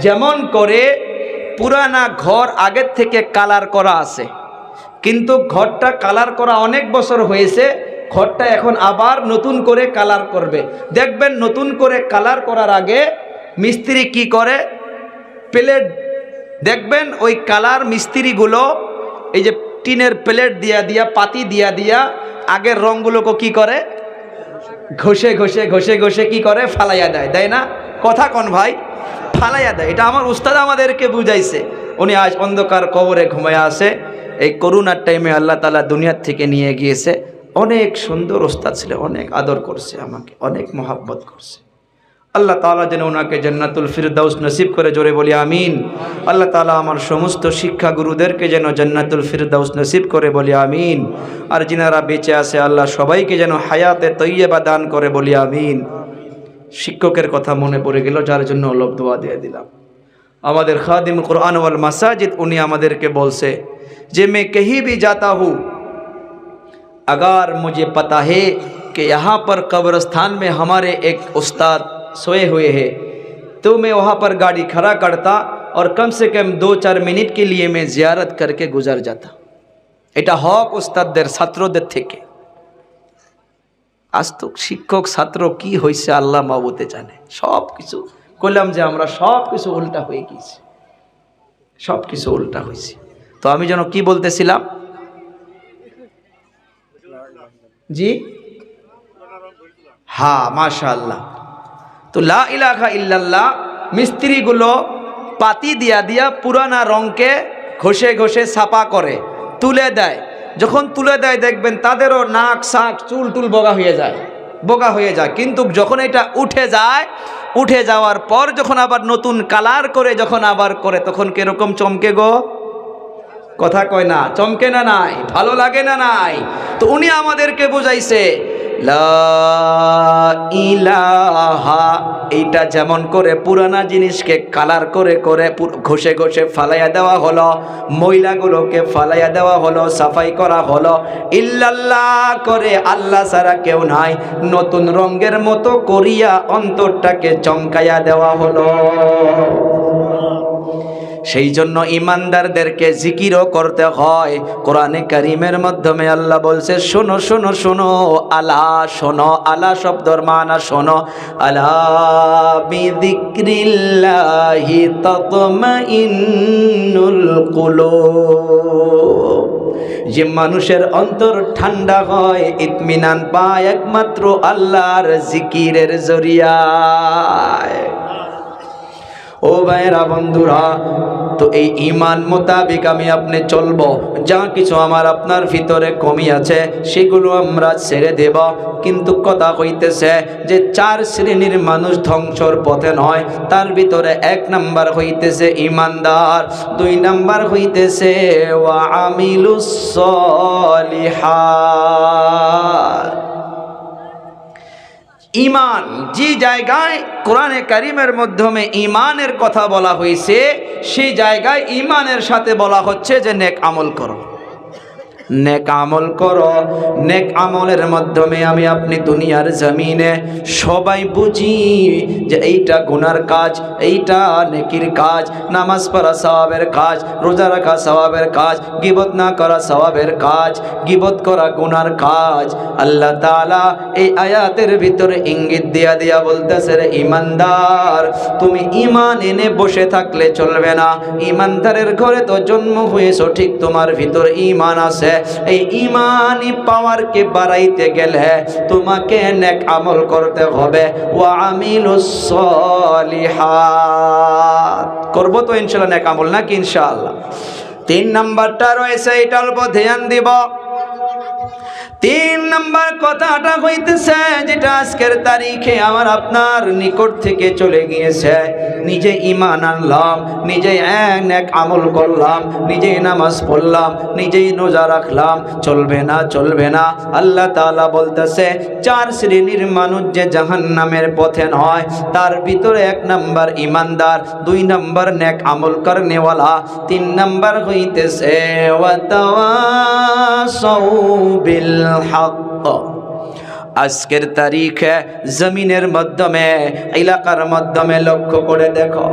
যেমন করে পুরানা ঘর আগের থেকে কালার করা আছে, কিন্তু ঘরটা কালার করা অনেক বছর হয়েছে, ঘরটা এখন আবার নতুন করে কালার করবে। দেখবেন নতুন করে কালার করার আগে মিস্ত্রি কি করে, প্লেট দেখবেন ওই কালার মিস্ত্রিগুলো এই যে টিনের প্লেট দিয়া দিয়া পাতি দিয়া দিয়া আগের রঙগুলোকে কি করে, ঘষে ঘষে ঘষে ঘষে কি করে, ফালাইয়া দেয়, দেয় না? কথা কোন ভাই? ফালাইয়া দেয়। এটা আমার উস্তাদ আমাদেরকে বুঝাইছে। উনি আজ অন্ধকার কবরে ঘুমায় আছে। এই করোনার টাইমে আল্লাহ তাআলা দুনিয়ার থেকে নিয়ে গিয়েছে। অনেক সুন্দর উস্তাদ ছিল, অনেক আদর করছে আমাকে, অনেক মহাব্বত করছে। আল্লাহ তাআলা যেন ওনাকে জান্নাতুল ফিরদাউস নসিব করে, জোরে বলি আমিন। আল্লাহ তাআলা আমার সমস্ত শিক্ষা গুরুদেরকে যেন জান্নাতুল ফিরদাউস নসিব করে, বলি আমিন। আর যিনারা বেঁচে আছে আল্লাহ সবাইকে যেন হায়াতে তৈয়বা দান করে, বলি আমিন। শিক্ষকের কথা মনে পড়ে গেল, যার জন্য অলপ দোয়া দিয়ে দিলাম। আমাদের খাদিম কুরআন ওয়াল মাসাজিদ, উনি আমাদেরকে বলছে যে मैं कहीं भी जाता हूँ, अगर मुझे पता है कि यहाँ पर कब्रिस्तान में हमारे एक उस्ताद सोए हुए हैं, तो मैं वहाँ पर गाड़ी खड़ा करता और कम से कम 2-4 मिनट के लिए मैं जियारत करके गुजर जाता। এটা হক উস্তাদদের ছাত্রদের থেকে। আজ তো শিক্ষক ছাত্র কি হয়েছে আল্লাহ মাবুতে জানে। সব কিছু কইলাম যে আমরা সব কিছু উল্টা হয়ে গেছি, সব কিছু উল্টা হয়েছে। তো আমি যেন কি বলতেছিলাম, জি হ্যাঁ মাশাআল্লাহ। তো লা ইলাহা ইল্লাল্লাহ মিস্ত্রিগুলো পাতি দিয়া দিয়া পুরানা রঙকে ঘষে ঘষে ছাপা করে তুলে দেয়। যখন তুলে দেয় দেখবেন তাদেরও নাক শাক চুল টুল বগা হয়ে যায়, বগা হয়ে যায়। কিন্তু যখন এটা উঠে যায়, উঠে যাওয়ার পর যখন আবার নতুন কালার করে যখন আবার করে, তখন কিরকম চমকে গো, কথা কয় না, চমকে না নাই, ভালো লাগে না নাই? তো উনি আমাদেরকে বুঝাইছে লা ইলাহা, এইটা যেমন করে পুরানা জিনিসকে কালার করে করে ঘষে ঘষে ফালাইয়া দেওয়া হলো, ময়লাগুলোকে ফালাইয়া দেওয়া হলো, সাফাই করা হলো, ইল্লাল্লাহ করে আল্লাহ ছাড়া কেউ নাই, নতুন রঙের মতো করিয়া অন্তরটাকে চমকাইয়া দেওয়া হলো। সেই জন্য ইমানদারদেরকে জিকিরও করতে হয়। কোরআনে কারীমের মাধ্যমে আল্লাহ বলছে, শোনো শোনো শোনো, আলা শোনো, আলা শব্দর মানা শোনো, আলা বিযিক্রিল্লাহি তাতমাইন্নুল কুলুব। যে মানুষের অন্তর ঠান্ডা হয়, ইতমিনান পায় একমাত্র আল্লাহর জিকিরের জরিয়ায়। ও ভাইরা বন্ধুরা, তো এই ঈমান মোতাবেক আমি আপনি চলবো। যা কিছু আমার আপনার ভিতরে কমি আছে সেগুলো আমরা ছেড়ে দেব। কিন্তু কথা হইতেছে যে 4 শ্রেণীর মানুষ ধ্বংসর পথে নয়। তার ভিতরে 1 নাম্বার হইতেছে ঈমানদার, 2 নাম্বার হইতেছে ওয়া আমিলুস সলিহাত। ঈমান যে জায়গায় কোরআনে কারীমের মাধ্যমে ঈমানের কথা বলা হয়েছে, সেই জায়গায় ঈমানের সাথে বলা হচ্ছে যে নেক আমল করো, নেক আমল করো। নেক আমলের মাধ্যমে আমি আপনি দুনিয়ার জমিনে সবাই বুঝি যে এইটা গুনার কাজ, এইটা নেকির কাজ, নামাজ পড়া সওয়াবের কাজ, রোজা রাখা সওয়াবের কাজ, গীবত না করা সওয়াবের কাজ, গীবত করা গুনার কাজ। আল্লাহ তাআলা এই আয়াতের ভিতরে ইঙ্গিত দিয়া দিয়া বলতেছে, রে ঈমানদার, তুমি ঈমান এনে বসে থাকলে চলবে না। ঈমানদারের ঘরে তো জন্ম হয়েছো, ঠিক তোমার ভিতর ঈমান আছে। এই ঈমানি পাওয়ারকে বাড়াইতে গেলে তোমাকে নেক আমল করতে হবে। ওয়া আমিলুস সলিহাত, করবো তো ইনশাআল্লাহ নেক আমল, নাকি ইনশাআল্লাহ? 3 নাম্বারটা রয়েছে, এটার উপর ধ্যান দিব। 3 নাম্বার কথাটা হইতেছে যেটা আজকের তারিখে আমার আপনার নিকট থেকে চলে গিয়েছে। নিজে ঈমান আনলাম, নিজেই নেক আমল করলাম, নিজেই নামাজ পড়লাম, নিজেই রোজা রাখলাম, চলবে না, চলবে না। আল্লাহ তাআলা বলতেছে 4 শ্রেণীর মানুষ যে জাহান্নামের পথে নয়, তার ভিতরে 1 নাম্বার ঈমানদার, 2 নাম্বার নেক আমল করনেওয়ালা, 3 নাম্বার হইতেছে ওয়া তাওয়াসাউ বিল হক। আজকের তারিখে জমিনের মাধ্যমে, এলাকার মাধ্যমে লক্ষ্য করে দেখো,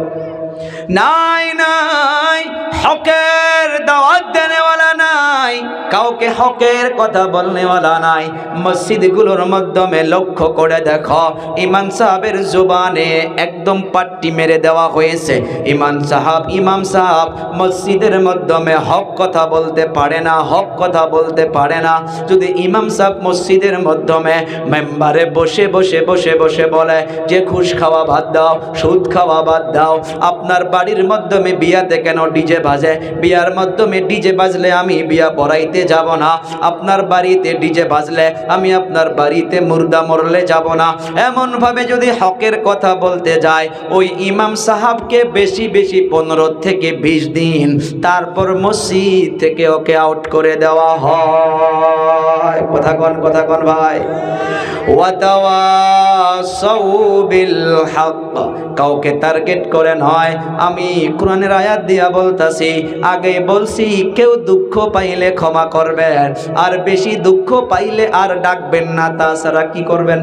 নাই নাই, হকের দাওয়াত দেনেওয়ালা নাই, কাউকে হকের কথা বলনেওয়ালা নাই। মসজিদগুলোর মাধ্যমে লক্ষ্য করে দেখো, ইমাম সাহেবের জবানে একদম পাট্টি মেরে দেওয়া হয়েছে। ইমাম সাহেব মসজিদের মাধ্যমে হক কথা বলতে পারে না, হক কথা বলতে পারে না। যদি ইমাম সাহেব মসজিদের মাধ্যমে মেম্বারে বসে বসে বসে বসে বলে যে ঘুষ খাওয়া বাদ দাও, সুদ খাওয়া বাদ দাও, আপনার বাড়ির মাধ্যমে বিয়াতে কেন ডিজে বাজে, বিয়ার মাধ্যমে ডিজে বাজলে আমি বিয়া পড়াইতে যাব না, আপনার বাড়িতে ডিজে বাজলে আমি আপনার বাড়িতে মুর্দা মরলে যাব না, এমন ভাবে যদি হকের কথা বলতে যায়, ওই ইমাম সাহাবকে বেশি বেশি 15 থেকে 20 দিন তারপর মসজিদ থেকে ওকে আউট করে দেওয়া হয়। কথা কন ভাই। ওয়াতাওয়াসাউ বিল হক, কাউকে টার্গেট করে নয়। আমি কোরআনের আয়াত দিয়া বলতাছি, আগে বলছি কেউ দুঃখ পাইলে ক্ষমা করবেন, আর বেশি দুঃখ পাইলে আর ডাকবেন না, তাছাড়া কি করবেন?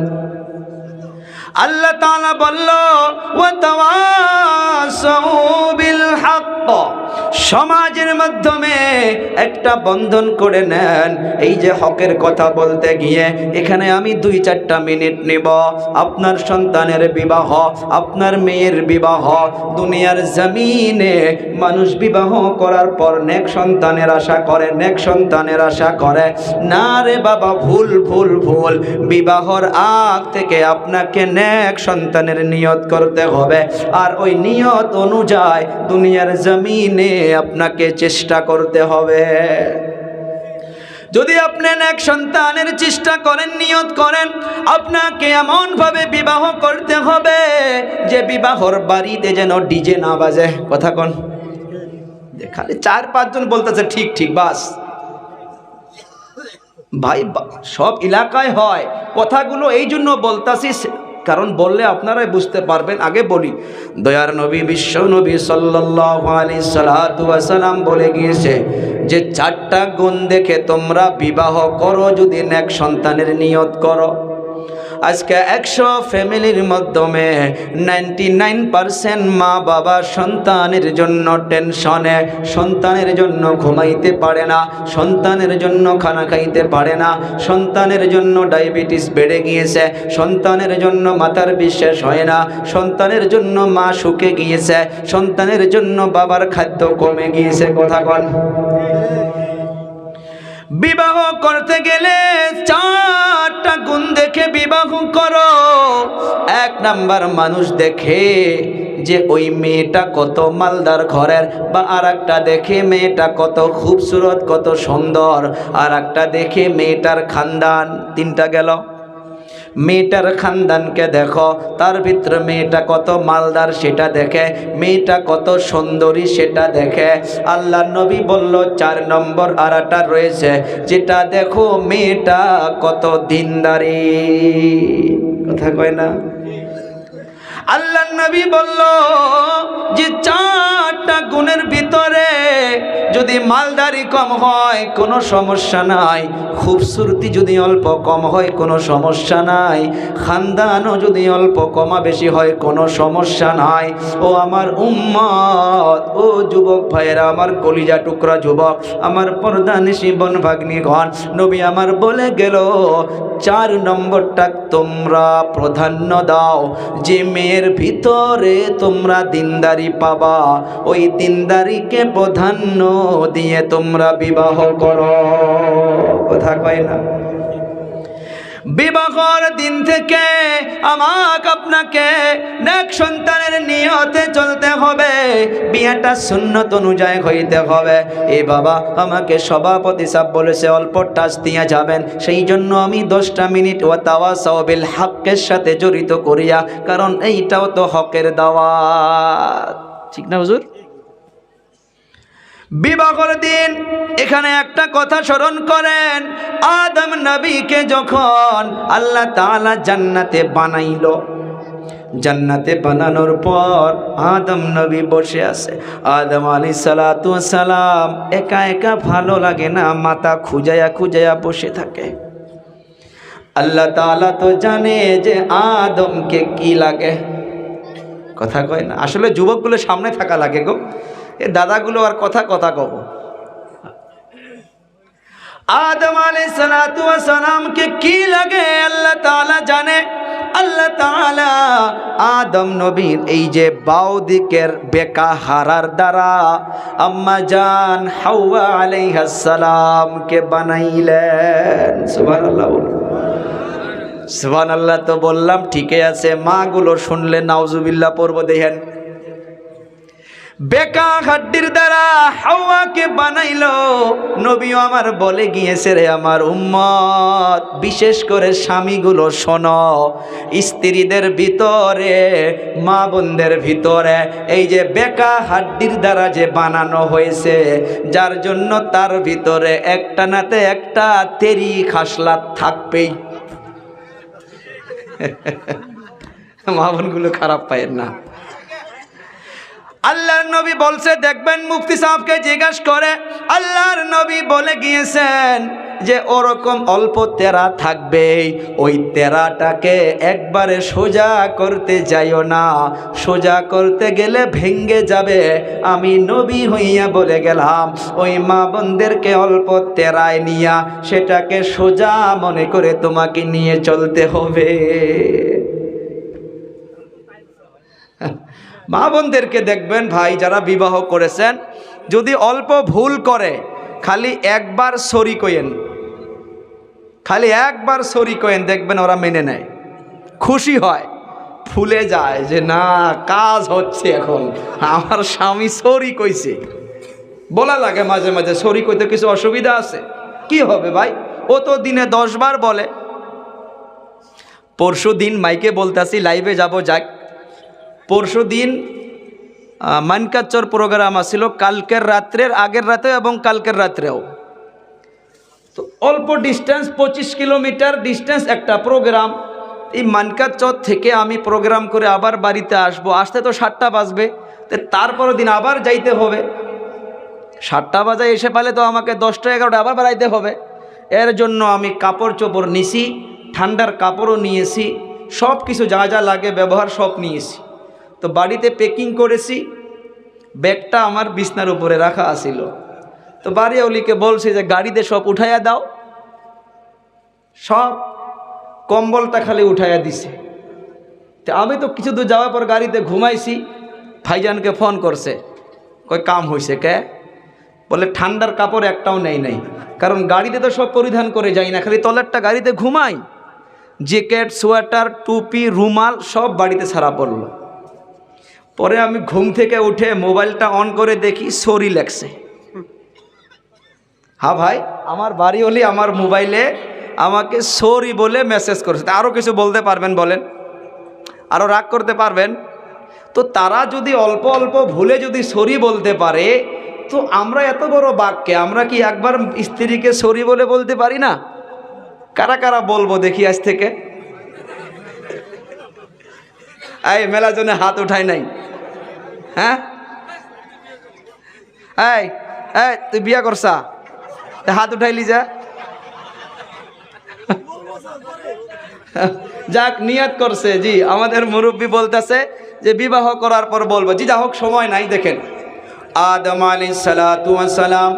আল্লাহ তাআলা বলল ওয়াতাওয়াসাউ বিল হক, সমাজের মাধ্যমে একটা বন্ধন করে নেন। এই যে হকের কথা বলতে গিয়ে এখানে আমি 2-4টা মিনিট নেব। আপনার সন্তানের বিবাহ, আপনার মেয়ের বিবাহ, দুনিয়ার জমিনে মানুষ বিবাহ করার পর নেক সন্তানের আশা করে, নেক সন্তানের আশা করে না রে বাবা, ভুল ভুল ভুল। বিবাহর আগ থেকে আপনাকে নেক সন্তানের নিয়ত করতে হবে, আর ওই নিয়ত অনুযায়ী দুনিয়ার জমিনে আপনাকে চেষ্টা করতে হবে। যদি আপনি নেক সন্তানের চেষ্টা করেন, নিয়ত করেন, আপনাকে এমন ভাবে বিবাহ করতে হবে যে বিবাহর বাড়িতে যেন ডিজে না বাজে। কথা কোন? খালি 4-5 জন বলতেছে ঠিক ঠিক, বাস ভাই সব এলাকায় হয়। কথাগুলো এই জন্য বলতাছি কারণ বললে আপনারাই বুঝতে পারবেন। আগে বলি, দয়ার নবী বিশ্ব নবী সাল্লাল্লাহু আলাইহি সাল্লাতু ওয়া সাল্লাম বলে গিয়েছে যে 4টা গুণ দেখে তোমরা বিবাহ করো যদি নেক সন্তানের নিয়ত করো। আজকে 100 ফ্যামিলির মাধ্যমে 99% মা বাবা সন্তানের জন্য টেনশনে, সন্তানের জন্য ঘুমাইতে পারে না, সন্তানের জন্য খানা খাইতে পারে না, সন্তানের জন্য ডায়াবেটিস বেড়ে গিয়েছে, সন্তানের জন্য মাথার বিশ্বাস হয় না, সন্তানের জন্য মা শুকে গিয়েছে, সন্তানের জন্য বাবার খাদ্য কমে গিয়েছে। কথা কন। বিবাহ করতে গেলে 4টা গুণ দেখে বিবাহ করো। 1 নাম্বার, মানুষ দেখে যে ওই মেয়েটা কত মালদার ঘরের, বা আর একটা দেখে মেয়েটা কত খুবসুরত, কত সুন্দর, আর একটা দেখে মেয়েটার খানদান। 3টা গেল। মেয়েটার খানদানকে দেখো, তার ভিতরে মেয়েটা কত মালদার সেটা দেখে, মেয়েটা কত সুন্দরী সেটা দেখে। আল্লাহ নবী বলল 4 নম্বর আরেকটা রয়েছে, যেটা দেখো মেয়েটা কত দিনদারি। কথা কয় না? আল্লাহ নবী বলল যে 4টা গুণের ভিতরে যদি মালদারি কম হয় কোনো সমস্যা নাই, খুবসুরতি যদি অল্প কম হয় কোনো সমস্যা নাই, খানদানও যদি অল্প কমা বেশি হয় কোনো সমস্যা নাই। ও আমার উম্মত, ও যুবক ভাইয়েরা, আমার কলিজা টুকরা যুবক, আমার পর্দানিশী বোন ভাগ্নিগণ, নবী আমার বলে গেল 4 নম্বরটা তোমরা প্রাধান্য দাও। যে মেয়ের ভিতরে তোমরা দিনদারি পাবা, ওই দিনদারিকে প্রাধান্য দিয়ে তোমরা বিবাহ করো। কথা কয় না? বিবাহর দিন থেকে আমাকে আপনাকে নেক সন্তানের নিয়তে চলতে হবে, বিয়েটা সুন্নত অনুযায়ী হইতে হবে। এ বাবা, আমাকে সভাপতি সাহেব বলেছে অল্প টাচ দিয়ে যাবেন, সেই জন্য আমি 10টা মিনিট ওয়াতাওয়াসাউ বিল হকের সাথে জড়িত করিয়া, কারণ এইটাও তো হকের দাওয়াত। ঠিক না হুজুর? বিবাহের দিন এখানে একটা কথা স্মরণ করেন, আদম নবীকে যখন আল্লাহ তাআলা জান্নাতে বানাইলো, জান্নাতে বানানোর পর আদম নবী বসে আছে। আদম আলাইহিস সালাতু ওয়াস সালাম একা একা ভালো লাগে না, মাথা খুঁজায়া খুঁজায়া বসে থাকে। আল্লাহ তাআলা তো জানে যে আদমকে কি লাগে। কথা কয় না। আসলে যুবকগুলো সামনে থাকা লাগে গো, এ দাদাগুলো আর কথা কব। আদম আলাইহিস সালাতু ওয়াস সালামকে কি লাগে আল্লাহ তাআলা জানে। আল্লাহ তাআলা আদম নবীর এই যে বাও দিকের বেকা হারার দ্বারা আম্মা জান হাওয়া আলাইহিস সালামকে বানাইলেন। সুবহানাল্লাহ, সুবহানাল্লাহ। তো বললাম ঠিকই আছে, মাগুলো শুনলে নাউজুবিল্লাহ পড়ব। দেখেন বেকা হাড্ডির দ্বারা হাওয়াকে বানাইলো। নবী আমার বলে গিয়েছে, রে আমার উম্মত, বিশেষ করে স্বামীগুলো শোনো, স্ত্রীদের ভিতরে, মা বোনদের ভিতরে এই যে বেকা হাড্ডির দ্বারা যে বানানো হয়েছে, যার জন্য তার ভিতরে একটা নাতে একটা তেরি খাসলাত থাকবেই। মা বোনগুলো খারাপ পায়েন না। আল্লাহর নবী বলছে, দেখবেন মুফতি সাহেবকে জিজ্ঞাসা করে, আল্লাহর নবী বলে গিয়েছেন যে ওরকম অল্প তেরা থাকবেই, ওই তেরাটাকে একবারে সোজা করতে যাইও না, সোজা করতে গেলে ভেঙ্গে যাবে। আমি নবী হইয়া বলে গেলাম, ওই মা বোনদেরকে অল্প তেরায় নিয়া সেটাকে সোজা মনে করে তোমাকে নিয়ে চলতে হবে। মা বোনদেরকে দেখবেন ভাই, যারা বিবাহ করেছেন, যদি অল্প ভুল করে খালি একবার সরি কইেন, খালি একবার সরি কইেন, দেখবেন ওরা মেনে নেয়, খুশি হয়, ফুলে যায় যে না কাজ হচ্ছে, এখন আমার স্বামী সরি কইছে। বলা লাগে মাঝে মাঝে, সরি কইতে কিছু অসুবিধা আছে? কি হবে ভাই, ও তো দিনে 10 বার বলে। পরশু দিন মাইকে বলতেছি, লাইভে যাব, যাক পরশু দিন মানকাচর প্রোগ্রাম আসছিল, কালকের রাত্রের, আগের রাতেও এবং কালকের রাত্রেও। তো অল্প ডিস্টেন্স, 25 কিলোমিটার ডিস্টেন্স একটা প্রোগ্রাম। এই মানকাচর থেকে আমি প্রোগ্রাম করে আবার বাড়িতে আসবো, আসতে তো 7টা বাজবে। তো তারপরের দিন আবার যাইতে হবে, 7টা বাজায় এসে পালে তো আমাকে 10টা 11টা আবার বাড়াইতে হবে। এর জন্য আমি কাপড় চোপড় নিছি, ঠান্ডার কাপড়ও নিয়েছি, সব কিছু যা যা লাগে ব্যবহার সব নিয়েছি। তো বাড়িতে প্যাকিং করেছি, ব্যাগটা আমার বিছনার উপরে রাখা আছিল। তো বাড়িওয়ালিকে বলছি যে গাড়িতে সব উঠাইয়া দাও, সব কম্বলটা খালি উঠাইয়া দিছে। তো আমি তো কিছু দূর যাওয়ার পর গাড়িতে ঘুমাইছি, ভাইজানকে ফোন করছে, কই কাম হয়েছে কে? বলে ঠান্ডার কাপড় একটাও নাই, কারণ গাড়িতে তো সব পরিধান করে যাই না, খালি তলেরটা গাড়িতে ঘুমাই। জ্যাকেট, সোয়েটার, টুপি, রুমাল সব বাড়িতে ছাড়া পড়লো। পরে আমি ঘুম থেকে উঠে মোবাইলটা অন করে দেখি সরি লেখছে। হ্যাঁ ভাই, আমার বাড়িওয়ালি আমার মোবাইলে আমাকে সরি বলে মেসেজ করেছে। আরও কিছু বলতে পারবেন বলেন? আরও রাগ করতে পারবেন? তো তারা যদি অল্প অল্প ভুলে যদি সরি বলতে পারে, তো আমরা এত বড় বাক্যে আমরা কি একবার স্ত্রীকে সরি বলে বলতে পারি না? কারা কারা বলবো দেখি আজ থেকে? এই মেলা জনে হাত উঠায় নাই। হ্যাঁ, এই এই তুই বিয়া করছা, হাত উঠাইলি যা। যাক, নিয়ত করছে। জি, আমাদের মুরব্বী বলতেছে যে বিবাহ করার পর বলবো। জি, যা হোক, সময় নাই। দেখেন আদম আলাইহিস সালাতু ওয়াস সালাম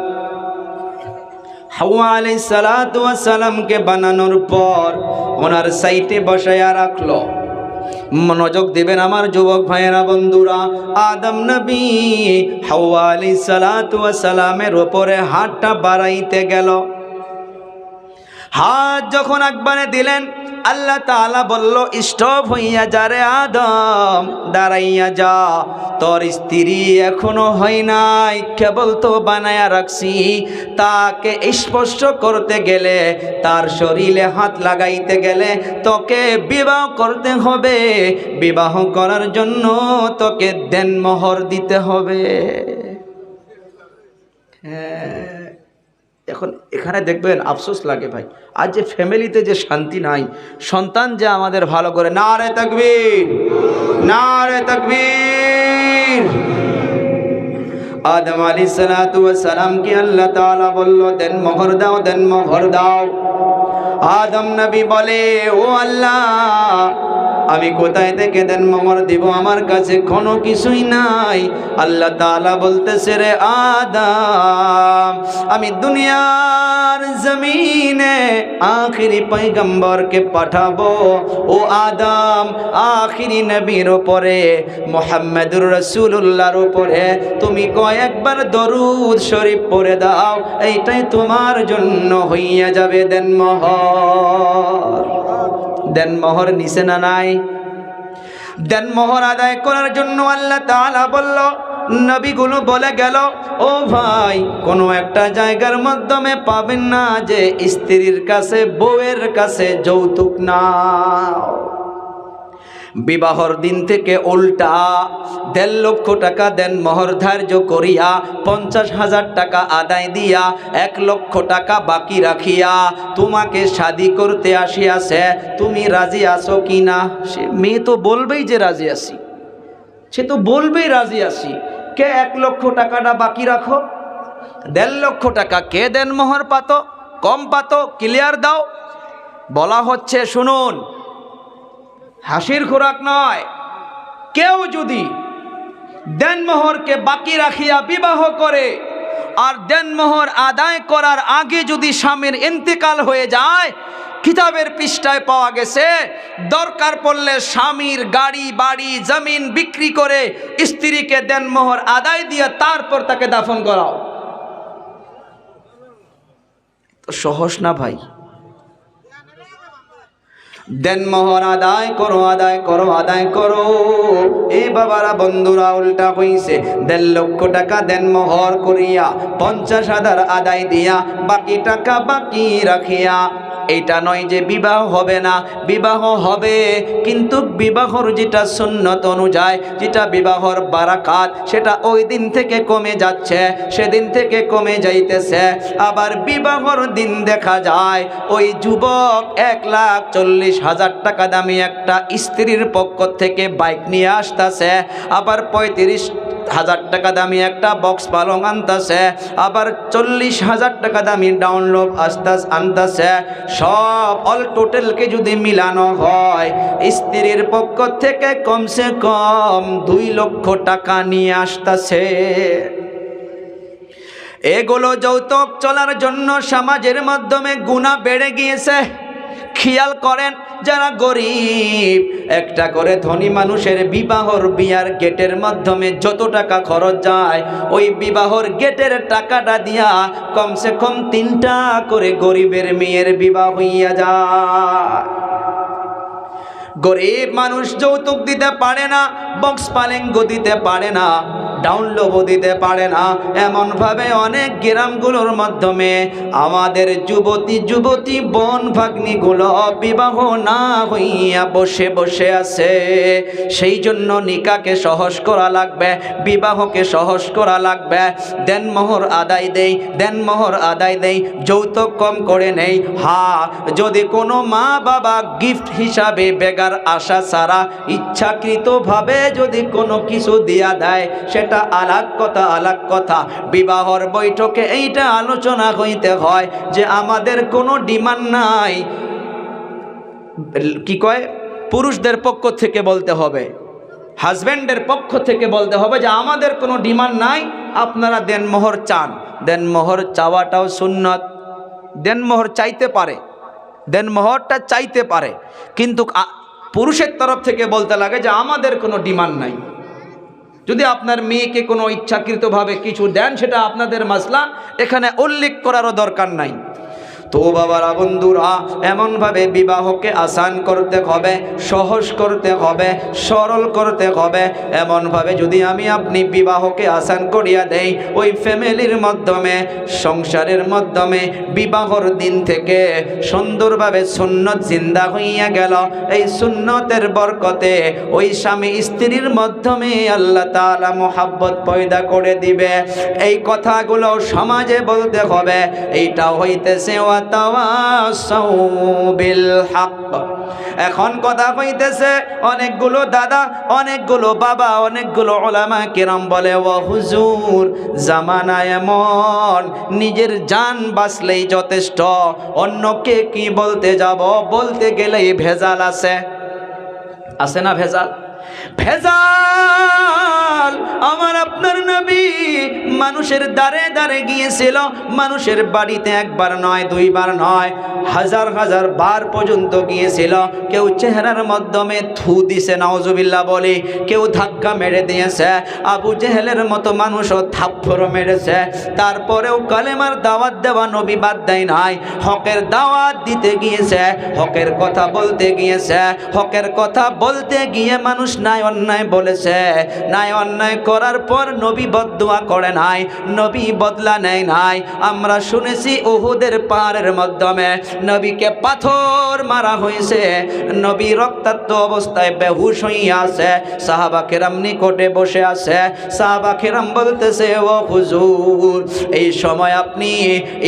হাওয়া আলাইহিস সালাতু ওয়াস সালামকে বানানোর পর ওনার সাইটে বসায়া রাখলো। মনোযোগ দিবেন আমার যুবক ভাইয়েরা, বন্ধুরা। আদম নবী হাওয়া আলাইহিস সালাতু ওয়াস সালামের উপরে হাতটা বাড়াইতে গেল। হাত যখন একবারে দিলেন, আল্লাহ তাআলা বলল, স্টপ হইয়া যা রে আদম, দাঁড়াইয়া যা, তোর স্ত্রী এখনো হয় নাই, কেবল তো বানায়া রাখছি। তাকে স্পর্শ করতে গেলে, তার শরীরে হাত লাগাইতে গেলে তোকে বিবাহ করতে হবে। বিবাহ করার জন্য তোকে দেনমোহর দিতে হবে। হ্যাঁ, এখন এখানে দেখবেন আফসোস লাগে ভাই, আজ যে ফ্যামিলিতে যে শান্তি নাই, সন্তান যে আমাদের ভালো করে। নারে তাকবীর, নারে তাকবীর। আদম আলাইহিস সালাতু ওয়াস সালাম কি আল্লাহ তাআলা বলল, দেন মোহর দাও, দেন মোহর দাও। আদম নবী বলে, ও আল্লাহ, আমি কোথায় থেকে দেনমোহর দিব? আমার কাছে কোনো কিছুই নাই। আল্লাহ তাআলা বলতেছে, রে আদম, আমি দুনিয়ার জমিনে আখিরি পয়গম্বরকে পাঠাবো। ও আদম, আখিরি নবীর উপরে মুহাম্মদুর রাসূলুল্লাহর উপরে তুমি কয়েকবার দরুদ শরীফ পড়ে দাও, এইটাই তোমার জন্য হইয়া যাবে দেনমোহর। দেনমোহর নিছে না নাই? দেনমোহর আদায় করার জন্য আল্লাহ তাআলা বলল, নবীগুলো বলে গেল, ও ভাই, কোনো একটা জায়গার মাধ্যমে পাবেন না যে স্ত্রীর কাছে, বউয়ের কাছে যৌতুক নাও। বিবাহর দিন থেকে উল্টা 1.5 লক্ষ টাকা দেনমোহর ধার্য করিয়া 50,000 টাকা আদায় দিয়া 1 লক্ষ টাকা বাকি রাখিয়া তোমাকে শাদি করতে আসিয়াছে। তুমি রাজি আছো কি না? সে মেয়ে তো বলবেই যে রাজি আছি, সে তো বলবেই রাজি আছি। কে 1 লক্ষ টাকাটা বাকি রাখো? 1.5 লক্ষ টাকা কে দেনমোহর পাতো? কম পাতো? ক্লিয়ার দাও। বলা হচ্ছে, শুনুন, হাসির খোরাক নয়। কেউ যদি দেনমোহরকে বাকি রাখিয়া বিবাহ করে আর দেনমোহর আদায় করার আগে যদি স্বামীর ইন্তেকাল হয়ে যায়, কিতাবের পৃষ্ঠায় পাওয়া গেছে, দরকার পড়লে স্বামীর গাড়ি বাড়ি জমিন বিক্রি করে স্ত্রীকে দেনমোহর আদায় দিয়ে তারপর তাকে দাফন করাও। তো সহজ না ভাই? দেনমোহর আদায় করো, আদায় করো, আদায় করো। এ বাবারা, বন্ধুরা, উল্টা হইছে। 1.5 লক্ষ টাকা দেনমোহর করিয়া 50,000 আদায় দিয়া বাকি টাকা বাকি রাখিয়া, এটা নয় যে বিবাহ হবে না, বিবাহ হবে, কিন্তু বিবাহর যেটা সুন্নত অনুযায়ী, যেটা বিবাহর বারাকাত, সেটা ওই দিন থেকে কমে যাচ্ছে, সেদিন থেকে কমে যাইতেছে। আবার বিবাহর দিন দেখা যায় ওই যুবক 1,40,000 টাকা দামি একটা স্ত্রীর পক্ষ থেকে বাইক নিয়ে আসতেছে, আবার 35,000 টাকা দামি একটা বক্স পালং আনতেছে, আবার 40,000 টাকা দামি ডাউনলোড আনতেছে। সব অল টোটালকে যদি মিলানো হয়, স্ত্রীর পক্ষ থেকে কমসে কম 2 লক্ষ টাকা নিয়ে আসতেছে। এগুলো যৌতুক চলার জন্য সমাজের মাধ্যমে গুনাহ বেড়ে গিয়েছে। খেয়াল করেন, যারা গরিব, একটা করে ধনী মানুষের বিবাহর বিয়ার গেটের মাধ্যমে যত টাকা খরচ যায়, ওই বিবাহর গেটের টাকাটা দিয়া কমসে কম 3টা করে গরিবের মেয়ের বিবাহ হইয়া যায়। গরিব মানুষ যৌতুক দিতে পারে না, বক্স পালেঙ্গ দিতে পারে না, ডাউনলোডও দিতে পারে না। এমনভাবে অনেক গ্রামগুলোর মাধ্যমে আমাদের যুবতী বোন ভাগ্নিগুলো বিবাহ না হইয়া বসে বসে আছে। সেই জন্য নিকাকে সহজ করা লাগবে, বিবাহকে সহজ করা লাগবে। দেনমোহর আদায় দেই, দেনমোহর আদায় দেই, যৌতুক কম করে নেই। হ্যাঁ, যদি কোনো মা বাবা গিফট হিসাবে বেগার আশা ছাড়া ইচ্ছাকৃতভাবে যদি কোনো কিছু দিয়া দেয়, সেটা আলাগ কথা, আলাগ কথা। বিবাহর বৈঠকে এইটা আলোচনা হইতে হয় যে আমাদের কোনো ডিমান্ড নাই। কি কয়, পুরুষদের পক্ষ থেকে বলতে হবে, হাজব্যান্ডের পক্ষ থেকে বলতে হবে যে আমাদের কোনো ডিমান্ড নাই, আপনারা দেনমোহর চান। দেনমোহর চাওয়াটাও সুন্নত। দেনমোহর চাইতে পারে, দেনমোহরটা চাইতে পারে, কিন্তু পুরুষের তরফ থেকে বলতে লাগে যে আমাদের কোনো ডিমান্ড নাই। যদি আপনার মেয়েকে কোনো ইচ্ছাকৃতভাবে কিছু দেন, সেটা আপনাদের মাসলা, এখানে উল্লেখ করারও দরকার নাই। তো বাবারা, বন্ধুরা, এমনভাবে বিবাহকে আসান করতে হবে, সহজ করতে হবে, সরল করতে হবে। এমনভাবে যদি আমি আপনি বিবাহকে আসান করিয়া দেই, ওই ফ্যামিলির মাধ্যমে, সংসারের মাধ্যমে বিবাহর দিন থেকে সুন্দরভাবে সুন্নত জিন্দা হইয়া গেল। এই সুন্নতের বরকতে ওই স্বামী স্ত্রীর মাধ্যমে আল্লাহ তাআলা মোহাব্বত পয়দা করে দিবে। এই কথাগুলো সমাজে বলতে হবে। এইটা হইতেছে তাওয়াসাউ বিল হক। এখন কথা কইতেছে অনেকগুলো দাদা, অনেকগুলো বাবা, অনেকগুলো উলামা কিরাম বলে, ও হুজুর, জামানা এমন, নিজের জান বাঁচলেই যথেষ্ট, অন্যকে কি বলতে যাব, বলতে গেলেই ভেজাল আছে। আছে না ভেজাল? ভেজাল। আমার আপনার নবী মানুষের দ্বারে দ্বারে গিয়েছিল, মানুষের বাড়িতে একবার নয় দুইবার নয়, হাজার হাজার বার পর্যন্ত গিয়েছিল। কেউ চেহারার মাধ্যমে থু দিছে, নাউজুবিল্লাহ বলে, কেউ ধাক্কা মেরে দিয়েছে, আবু জেহেলের মতো মানুষও থাপ্পড় মেরেছে। তারপরেও কালেমার দাওয়াত দেওয়া নবী বাদ দেয় নাই, হকের দাওয়াত দিতে গিয়েছে, হকের কথা বলতে গিয়েছে। হকের কথা বলতে গিয়ে মানুষ নাই অন্যায় বলেছে, নাই অন্যায় করার পর নবী বদদুয়া করে নাই, নবী বদলা নেয় নাই। আমরা শুনেছি উহুদের পাহাড়ের মাধ্যমে নবীকে পাথর মারা হয়েছে, নবী রক্তাক্ত অবস্থায় বেহুশ হইয়া আছে, সাহাবা কেরাম নিকটে বসে আছে। সাহাবা কেরাম বলতেছে, ও হুজুর, এই সময় আপনি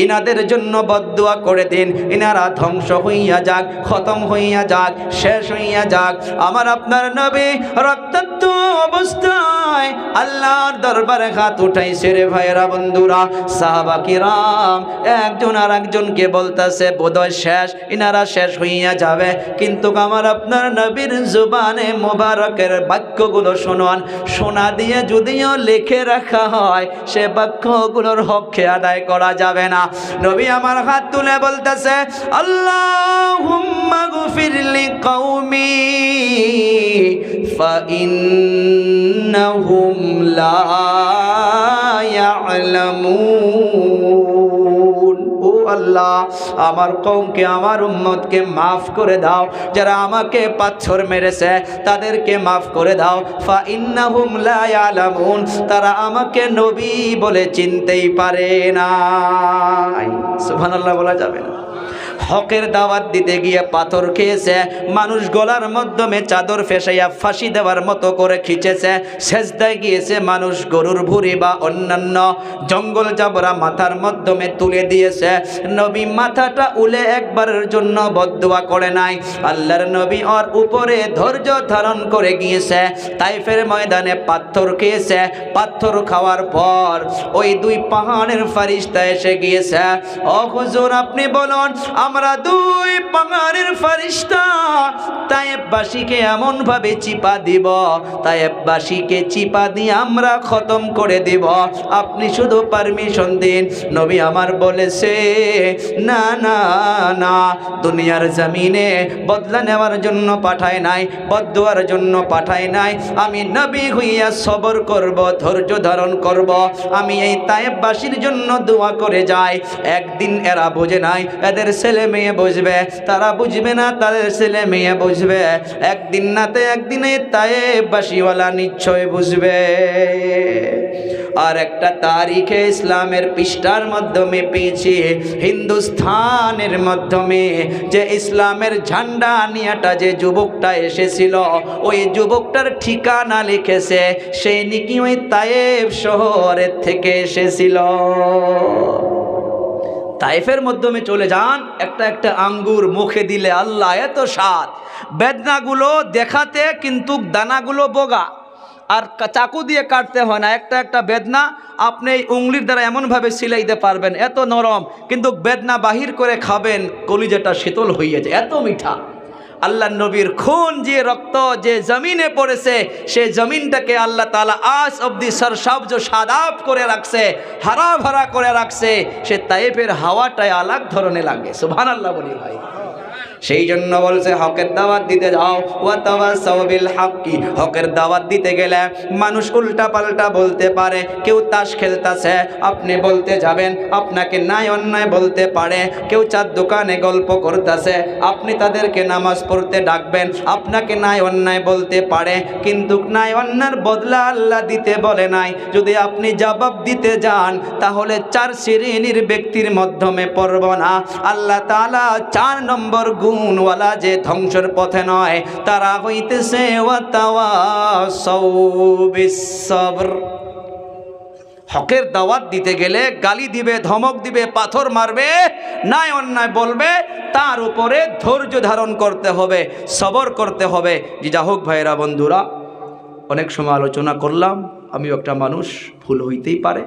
ইনাদের জন্য বদদুয়া করে দিন, ইনারা ধ্বংস হইয়া যাক, খতম হইয়া যাক, শেষ হইয়া যাক। আমার আপনার নবী রক্তাক্ত অবস্থায় আল্লাহর দরবারে হাত উঠাইছে। রে ভাইরা বন্ধুরা, সাহাবা কিরাম একজন আর একজনকে বলতেছে বোধহয় শেষ, ইনারা শেষ হইয়া যাবে। কিন্তু আমার আপনার নবীর জুবানে মোবারকের বাক্যগুলো শুনুন, সোনা দিয়ে যদিও লিখে রাখা হয়, সে বাক্যগুলোর হককে আদায় করা যাবে না। নবী আমার হাত তুলে বলতেছে, আল্লাহুম্মা গফির লিকাউমি فإنهم لا يعلمون। ও আল্লাহ, আমার কওমকে, আমার উম্মতকে মাফ করে দাও, যারা আমাকে পাথর মেরেছে তাদেরকে মাফ করে দাও। ফাইন্নাহুম লা ইয়ালামুন, তারা আমাকে নবী বলে চিনতেই পারে না। সুবহানাল্লাহ বলা যাবে না? হকের দাওয়াত দিতে গিয়ে পাথর খেয়েছে, মানুষ গলার মাধ্যমে চাদর ফেসাইয়া ফাঁসি দেওয়ার মতো করে খিচেছে, সেজদায় গিয়েছে, মানুষ গরুর ভুঁড়ি বা অন্যান্য জঙ্গল জাবরা মাথার মাধ্যমে তুলে দিয়েছে। নবী মাথাটা উলে একবারের জন্য বদদুয়া করে নাই। আল্লাহর নবী ওর উপরে ধৈর্য ধারণ করে গিয়েছে, তাইফের ময়দানে পাথর খেয়েছে। পাথর খাওয়ার পর ওই দুই পাহাড়ের ফারিস্তা এসে গিয়েছে। ও হুজুর, আপনি বলুন, আমরা দুই পাহাড়ের ফারিস্তা তায়েববাসীকে এমন ভাবে চিপা দিব, তায়েববাসীকে চিপা দিয়ে আমরা খতম করে দিব, আপনি শুধু পারমিশন দিন। নবী আমার বলেছে, না না না, দুনিয়ার জমিনে বদলা নেওয়ার জন্য পাঠায় নাই, বদদুয়ার জন্য পাঠায় নাই। আমি নবী হইয়া সবর করব, ধৈর্য ধারণ করব। আমি এই তায়েববাসীর জন্য দোয়া করে যাই। একদিন এরা বোঝে নাই, এদের ছেলে মেয়ে বুঝবে, তারা বুঝবে না, তাদের ছেলে মেয়ে বুঝবে। একদিন নাতে একদিনে তায়েববাসীওয়ালা নিশ্চয় বুঝবে। আর একটা তারিখে ইসলামের পৃষ্ঠার মাধ্যমে পেয়েছি, হিন্দুস্থানের মাধ্যমে, যে ইসলামের ঝান্ডা নিয়েটা যে যুবকটা এসেছিল, ওই যুবকটার ঠিকানা লিখেছে, সেই নাকি ওই তায়েব শহরের থেকে এসেছিল। তাইফের মাধ্যমে চলে যান, একটা একটা আঙ্গুর মুখে দিলে আল্লাহ এত স্বাদ, বেদনাগুলো দেখাতে কিন্তু দানাগুলো বোগা, আর চাকু দিয়ে কাটতে হয় না। একটা একটা বেদনা আপনি উংলির দ্বারা এমনভাবে সিলাইতে পারবেন, এত নরম, কিন্তু বেদনা বাহির করে খাবেন, কলিজাটা শীতল হয়ে যায়, এত মিঠা। আল্লাহ নবীর খুন যে রক্ত যে জমিনে পড়েছে, সে জমিনটাকে আল্লাহ তাআলা আজ অবধি সরসাবজ সাদাব করে রাখছে, হারা ভরা করে রাখছে। সে তায়েফের হাওয়াটাই আলাগ ধরনের লাগে। সুবহানাল্লাহ বলি ভাই। সেই জন্য বলছে হকের দাওয়াত দিতে যাও, ওয়া তাওয়াসাউ বিল হাক্কি। হকের দাওয়াত দিতে গেলে মানুষ উল্টা পাল্টা বলতে পারে। কেউ তাস খেলতেছে, আপনি বলতে যাবেন, আপনাকে নাই অন্যায় বলতে পারে। কেউ চার দোকানে গল্প করতেছে, আপনি তাদেরকে নামাজ পড়তে ডাকবেন, আপনাকে নাই অন্যায় বলতে পারে। কিন্তু নাই অন্যায়ের বদলা আল্লাহ দিতে বলে নাই। যদি আপনি জবাব দিতে যান, তাহলে 4 শ্রেণীর ব্যক্তির মাধ্যমে পড়ব না। আল্লাহ তাআলা 4 নম্বর গুণওয়ালা যে ধ্বংসের পথে নয়, তারা হইতেছে ওয়া তাওয়াসাউ বিস সবর। হকের দাওয়াত দিতে গেলে গালি দিবে, ধমক দিবে, পাথর মারবে, নাই অন্যায় বলবে, তার উপরে ধৈর্য ধারণ করতে হবে, সবর করতে হবে। জি যা হোক ভাইরা বন্ধুরা, অনেক সময় আলোচনা করলাম, আমিও একটা মানুষ, ভুল হইতেই পারে।